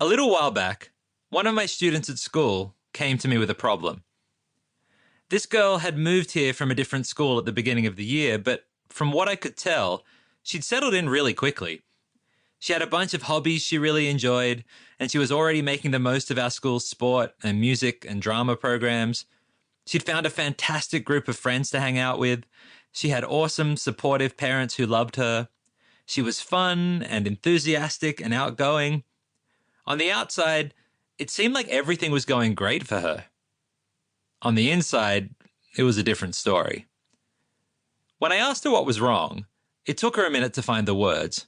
A little while back, one of my students at school came to me with a problem. This girl had moved here from a different school at the beginning of the year, but from what I could tell, she'd settled in really quickly. She had a bunch of hobbies she really enjoyed, and she was already making the most of our school's sport and music and drama programs. She'd found a fantastic group of friends to hang out with. She had awesome, supportive parents who loved her. She was fun and enthusiastic and outgoing. On the outside, it seemed like everything was going great for her. On the inside, it was a different story. When I asked her what was wrong, it took her a minute to find the words.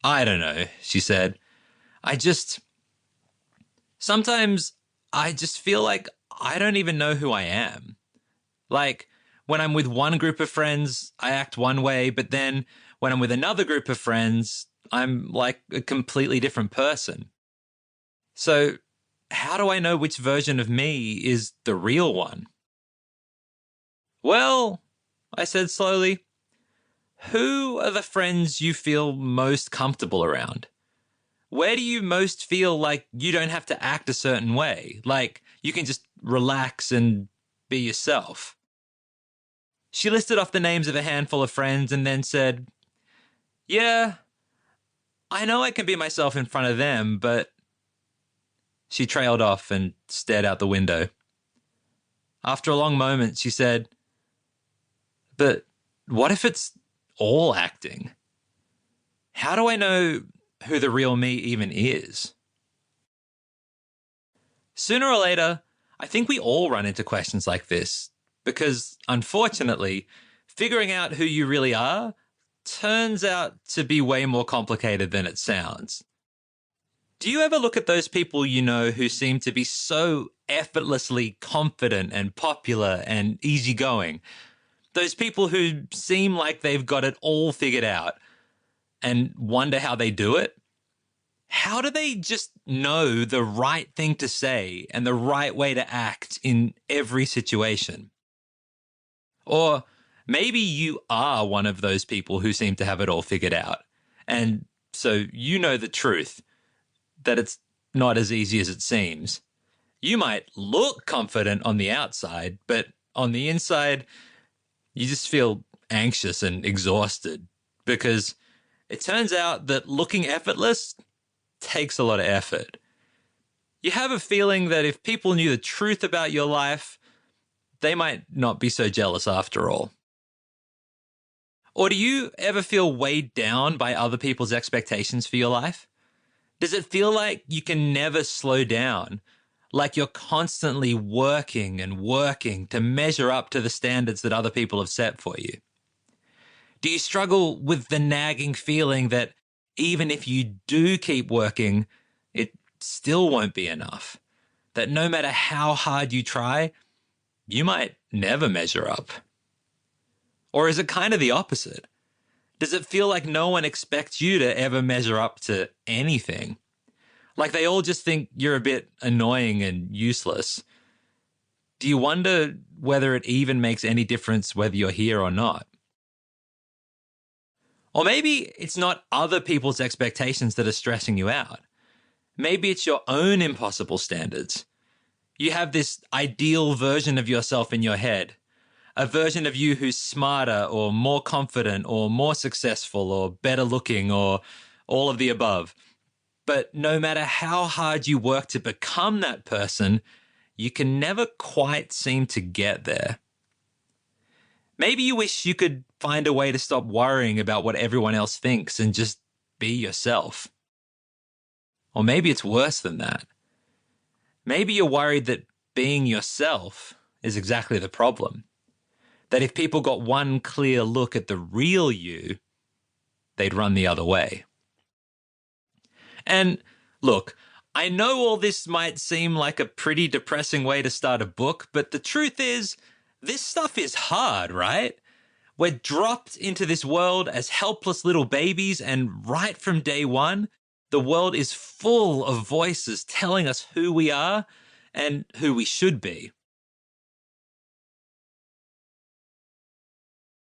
"I don't know," she said. Sometimes I just feel like I don't even know who I am. Like, when I'm with one group of friends, I act one way, but then when I'm with another group of friends, I'm like a completely different person. So, how do I know which version of me is the real one? "Well," I said slowly, "who are the friends you feel most comfortable around? Where do you most feel like you don't have to act a certain way? Like you can just relax and be yourself?" She listed off the names of a handful of friends and then said, "Yeah, I know I can be myself in front of them, but..." She trailed off and stared out the window. After a long moment, she said, "But what if it's all acting? How do I know who the real me even is?" Sooner or later, I think we all run into questions like this because, unfortunately, figuring out who you really are turns out to be way more complicated than it sounds. Do you ever look at those people you know who seem to be so effortlessly confident and popular and easygoing? Those people who seem like they've got it all figured out and wonder how they do it? How do they just know the right thing to say and the right way to act in every situation? Or maybe you are one of those people who seem to have it all figured out. And so you know the truth, that it's not as easy as it seems. You might look confident on the outside, but on the inside, you just feel anxious and exhausted because it turns out that looking effortless takes a lot of effort. You have a feeling that if people knew the truth about your life, they might not be so jealous after all. Or do you ever feel weighed down by other people's expectations for your life? Does it feel like you can never slow down? Like you're constantly working and working to measure up to the standards that other people have set for you? Do you struggle with the nagging feeling that even if you do keep working, it still won't be enough? That no matter how hard you try, you might never measure up? Or is it kind of the opposite? Does it feel like no one expects you to ever measure up to anything? Like they all just think you're a bit annoying and useless? Do you wonder whether it even makes any difference whether you're here or not? Or maybe it's not other people's expectations that are stressing you out. Maybe it's your own impossible standards. You have this ideal version of yourself in your head, a version of you who's smarter or more confident or more successful or better looking or all of the above. But no matter how hard you work to become that person, you can never quite seem to get there. Maybe you wish you could find a way to stop worrying about what everyone else thinks and just be yourself. Or maybe it's worse than that. Maybe you're worried that being yourself is exactly the problem. That if people got one clear look at the real you, they'd run the other way. And look, I know all this might seem like a pretty depressing way to start a book, but the truth is, this stuff is hard, right? We're dropped into this world as helpless little babies, and right from day one, the world is full of voices telling us who we are and who we should be.